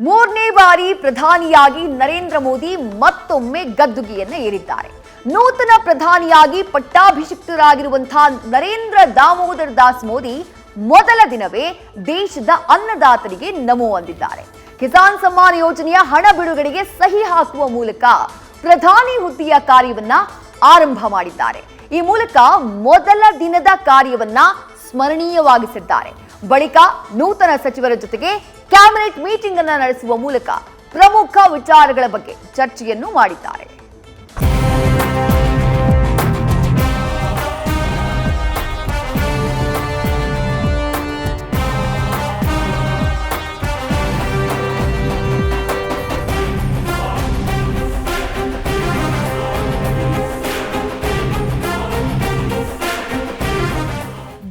ಮೂರನೇ ಬಾರಿ ಪ್ರಧಾನಿಯಾಗಿ ನರೇಂದ್ರ ಮೋದಿ ಮತ್ತೊಮ್ಮೆ ಗದ್ದುಗೆಯನ್ನ ಏರಿದ್ದಾರೆ. ನೂತನ ಪ್ರಧಾನಿಯಾಗಿ ಪಟ್ಟಾಭಿಷಿಕ್ತರಾಗಿರುವಂತಹ ನರೇಂದ್ರ ದಾಮೋದರ್ ದಾಸ್ ಮೋದಿ ಮೊದಲ ದಿನವೇ ದೇಶದ ಅನ್ನದಾತರಿಗೆ ನಮೋ ಅಂದಿದ್ದಾರೆ. ಕಿಸಾನ್ ಸಮ್ಮಾನ್ ಯೋಜನೆಯ ಹಣ ಬಿಡುಗಡೆಗೆ ಸಹಿ ಹಾಕುವ ಮೂಲಕ ಪ್ರಧಾನಿ ಹುದ್ದೆಯ ಕಾರ್ಯವನ್ನ ಆರಂಭ ಮಾಡಿದ್ದಾರೆ. ಈ ಮೂಲಕ ಮೊದಲ ದಿನದ ಕಾರ್ಯವನ್ನ ಸ್ಮರಣೀಯವಾಗಿಸಿದ್ದಾರೆ. ಬಳಿಕ ನೂತನ ಸಚಿವರ ಜೊತೆಗೆ ಕ್ಯಾಬಿನೆಟ್ ಮೀಟಿಂಗ್ ಅನ್ನು ನಡೆಸುವ ಮೂಲಕ ಪ್ರಮುಖ ವಿಚಾರಗಳ ಬಗ್ಗೆ ಚರ್ಚೆಯನ್ನು ಮಾಡಿದ್ದಾರೆ.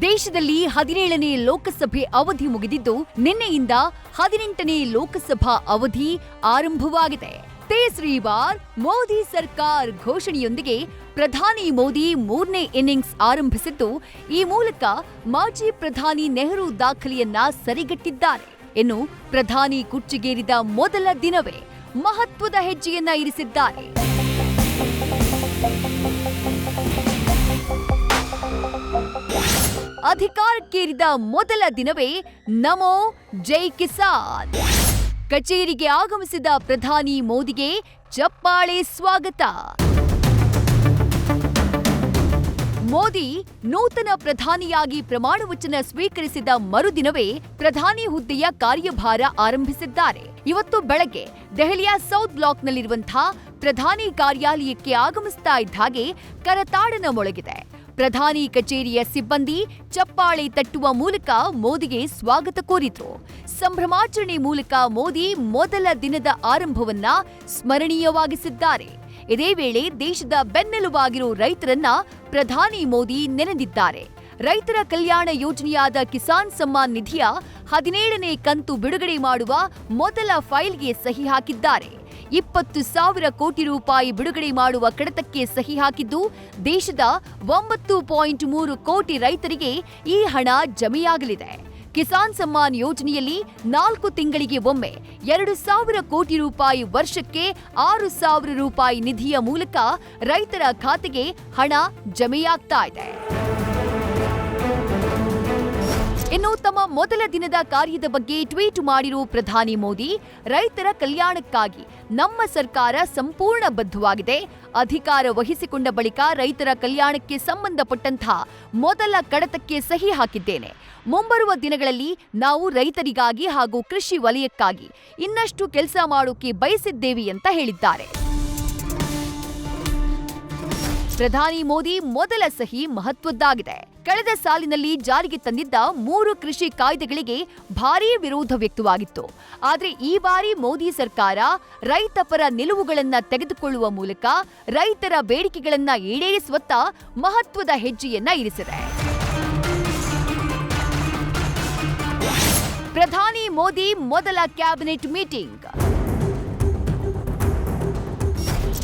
ದೇಶದಲ್ಲಿ 17ನೇ ಲೋಕಸಭೆ ಅವಧಿ ಮುಗಿದಿದ್ದು ನಿನ್ನೆಯಿಂದ 18ನೇ ಲೋಕಸಭಾ ಅವಧಿ ಆರಂಭವಾಗಿದೆ. ತೀಸರಿ ಬಾರ್ ಮೋದಿ ಸರ್ಕಾರ್ ಘೋಷಣೆಯೊಂದಿಗೆ ಪ್ರಧಾನಿ ಮೋದಿ ಮೂರನೇ ಇನ್ನಿಂಗ್ಸ್ ಆರಂಭಿಸಿದ್ದು, ಈ ಮೂಲಕ ಮಾಜಿ ಪ್ರಧಾನಿ ನೆಹರು ದಾಖಲೆಯನ್ನ ಸರಿಗಟ್ಟಿದ್ದಾರೆ. ಇನ್ನು ಪ್ರಧಾನಿ ಕುರ್ಚಿಗೇರಿದ ಮೊದಲ ದಿನವೇ ಮಹತ್ವದ ಹೆಜ್ಜೆಯನ್ನ ಇರಿಸಿದ್ದಾರೆ. ಅಧಿಕಾರಕ್ಕೇರಿದ ಮೊದಲ ದಿನವೇ ನಮೋ ಜೈ ಕಿಸಾನ್. ಕಚೇರಿಗೆ ಆಗಮಿಸಿದ ಪ್ರಧಾನಿ ಮೋದಿಗೆ ಚಪ್ಪಾಳೆ ಸ್ವಾಗತ. ಮೋದಿ ನೂತನ ಪ್ರಧಾನಿಯಾಗಿ ಪ್ರಮಾಣ ವಚನ ಸ್ವೀಕರಿಸಿದ ಮರುದಿನವೇ ಪ್ರಧಾನಿ ಹುದ್ದೆಯ ಕಾರ್ಯಭಾರ ಆರಂಭಿಸಿದ್ದಾರೆ. ಇವತ್ತು ಬೆಳಗ್ಗೆ ದೆಹಲಿಯ ಸೌತ್ ಬ್ಲಾಕ್ನಲ್ಲಿರುವಂತಹ ಪ್ರಧಾನಿ ಕಾರ್ಯಾಲಯಕ್ಕೆ ಆಗಮಿಸ್ತಾ ಇದ್ದ ಹಾಗೆ ಕರತಾಡನ ಮೊಳಗಿದೆ. ಪ್ರಧಾನಿ ಕಚೇರಿಯ ಸಿಬ್ಬಂದಿ ಚಪ್ಪಾಳೆ ತಟ್ಟುವ ಮೂಲಕ ಮೋದಿಗೆ ಸ್ವಾಗತ ಕೋರಿದ್ರು. ಸಂಭ್ರಮಾಚರಣೆ ಮೂಲಕ ಮೋದಿ ಮೊದಲ ದಿನದ ಆರಂಭವನ್ನ ಸ್ಮರಣೀಯವಾಗಿಸಿದ್ದಾರೆ. ಇದೇ ವೇಳೆ ದೇಶದ ಬೆನ್ನೆಲುಬಾಗಿರೋ ರೈತರನ್ನ ಪ್ರಧಾನಿ ಮೋದಿ ನೆನೆದಿದ್ದಾರೆ. ರೈತರ ಕಲ್ಯಾಣ ಯೋಜನೆಯಾದ ಕಿಸಾನ್ ಸಮ್ಮಾನ್ ನಿಧಿಯ 17ನೇ ಕಂತು ಬಿಡುಗಡೆ ಮಾಡುವ ಮೊದಲ ಫೈಲ್ಗೆ ಸಹಿ ಹಾಕಿದ್ದಾರೆ. 20,000 ಕೋಟಿ ರೂಪಾಯಿ ಬಿಡುಗಡೆ ಮಾಡುವ ಕಡತಕ್ಕೆ ಸಹಿ ಹಾಕಿದ್ದು, ದೇಶದ 9.3 ಕೋಟಿ ರೈತರಿಗೆ ಈ ಹಣ ಜಮೆಯಾಗಲಿದೆ. ಕಿಸಾನ್ ಸಮ್ಮಾನ್ ಯೋಜನೆಯಲ್ಲಿ 4 ತಿಂಗಳಿಗೆ ಒಮ್ಮೆ 2,000 ಕೋಟಿ ರೂಪಾಯಿ, ವರ್ಷಕ್ಕೆ 6,000 ರೂಪಾಯಿ ನಿಧಿಯ ಮೂಲಕ ರೈತರ ಖಾತೆಗೆ ಹಣ ಜಮೆಯಾಗ್ತಾ ಇದೆ. ಇನ್ನು ತಮ್ಮ ಮೊದಲ ದಿನದ ಕಾರ್ಯದ ಬಗ್ಗೆ ಟ್ವೀಟ್ ಮಾಡಿರುವ ಪ್ರಧಾನಿ ಮೋದಿ, ರೈತರ ಕಲ್ಯಾಣಕ್ಕಾಗಿ ನಮ್ಮ ಸರ್ಕಾರ ಸಂಪೂರ್ಣ ಬದ್ಧವಾಗಿದೆ. ಅಧಿಕಾರ ವಹಿಸಿಕೊಂಡ ಬಳಿಕ ರೈತರ ಕಲ್ಯಾಣಕ್ಕೆ ಸಂಬಂಧಪಟ್ಟಂತಹ ಮೊದಲ ಕಡತಕ್ಕೆ ಸಹಿ ಹಾಕಿದ್ದೇನೆ. ಮುಂಬರುವ ದಿನಗಳಲ್ಲಿ ನಾವು ರೈತರಿಗಾಗಿ ಹಾಗೂ ಕೃಷಿ ವಲಯಕ್ಕಾಗಿ ಇನ್ನಷ್ಟು ಕೆಲಸ ಮಾಡೋಕೆ ಬಯಸಿದ್ದೇವೆ ಅಂತ ಹೇಳಿದ್ದಾರೆ. ಪ್ರಧಾನಿ ಮೋದಿ ಮೊದಲ ಸಹಿ ಮಹತ್ವದ್ದಾಗಿದೆ. ಕಳೆದ ಸಾಲಿನಲ್ಲಿ ಜಾರಿಗೆ ತಂದಿದ್ದ 3 ಕೃಷಿ ಕಾಯ್ದೆಗಳಿಗೆ ಭಾರೀ ವಿರೋಧ ವ್ಯಕ್ತವಾಗಿತ್ತು. ಆದರೆ ಈ ಬಾರಿ ಮೋದಿ ಸರ್ಕಾರ ರೈತ ಪರ ನಿಲುವುಗಳನ್ನ ತೆಗೆದುಕೊಳ್ಳುವ ಮೂಲಕ ರೈತರ ಬೇಡಿಕೆಗಳನ್ನ ಈಡೇರಿಸುವತ್ತ ಮಹತ್ವದ ಹೆಜ್ಜೆಯನ್ನ ಇರಿಸಿದೆ. ಪ್ರಧಾನಿ ಮೋದಿ ಮೊದಲ ಕ್ಯಾಬಿನೆಟ್ ಮೀಟಿಂಗ್.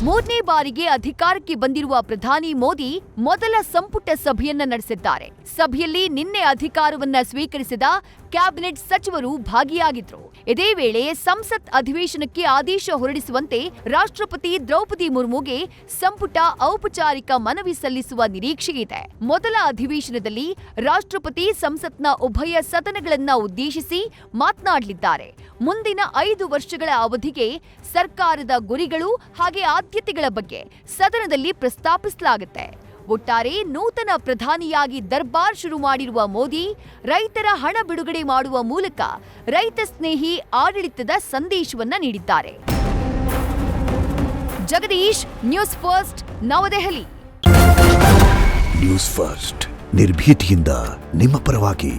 3ನೇ ಬಾರಿಗೆ ಅಧಿಕಾರಕ್ಕೆ ಬಂದಿರುವ ಪ್ರಧಾನಿ ಮೋದಿ ಮೊದಲ ಸಂಪುಟ ಸಭೆಯನ್ನ ನಡೆಸಿದ್ದಾರೆ. ಸಭೆಯಲ್ಲಿ ನಿನ್ನೆ ಅಧಿಕಾರವನ್ನ ಸ್ವೀಕರಿಸಿದ ಕ್ಯಾಬಿನೆಟ್ ಸಚಿವರು ಭಾಗಿಯಾಗಿದ್ರು. ಇದೇ ವೇಳೆ ಸಂಸತ್ ಅಧಿವೇಶನಕ್ಕೆ ಆದೇಶ ಹೊರಡಿಸುವಂತೆ ರಾಷ್ಟ್ರಪತಿ ದ್ರೌಪದಿ ಮುರ್ಮುಗೆ ಸಂಪುಟ ಔಪಚಾರಿಕ ಮನವಿ ಸಲ್ಲಿಸುವ ನಿರೀಕ್ಷೆ ಇದೆ. ಮೊದಲ ಅಧಿವೇಶನದಲ್ಲಿ ರಾಷ್ಟ್ರಪತಿ ಸಂಸತ್ನ ಉಭಯ ಸದನಗಳನ್ನ ಉದ್ದೇಶಿಸಿ ಮಾತನಾಡಲಿದ್ದಾರೆ. ಮುಂದಿನ 5 ವರ್ಷಗಳ ಅವಧಿಗೆ ಸರ್ಕಾರದ ಗುರಿಗಳು ಹಾಗೆ ಆದ್ಯತೆಗಳ ಬಗ್ಗೆ ಸದನದಲ್ಲಿ ಪ್ರಸ್ತಾಪಿಸಲಾಗುತ್ತೆ. ಒಟ್ಟಾರೆ ನೂತನ ಪ್ರಧಾನಿಯಾಗಿ ದರ್ಬಾರ್ ಶುರು ಮಾಡಿರುವ ಮೋದಿ ರೈತರ ಹಣ ಬಿಡುಗಡೆ ಮಾಡುವ ಮೂಲಕ ರೈತ ಸ್ನೇಹಿ ಆಡಳಿತದ ಸಂದೇಶವನ್ನ ನೀಡಿದ್ದಾರೆ. ಜಗದೀಶ್, ನ್ಯೂಸ್ ಫಸ್ಟ್, ನವದೆಹಲಿ. ನ್ಯೂಸ್ ಫಸ್ಟ್ ನಿರ್ಭೀತಿಯಿಂದ ನಿಮ್ಮ ಪರವಾಗಿ.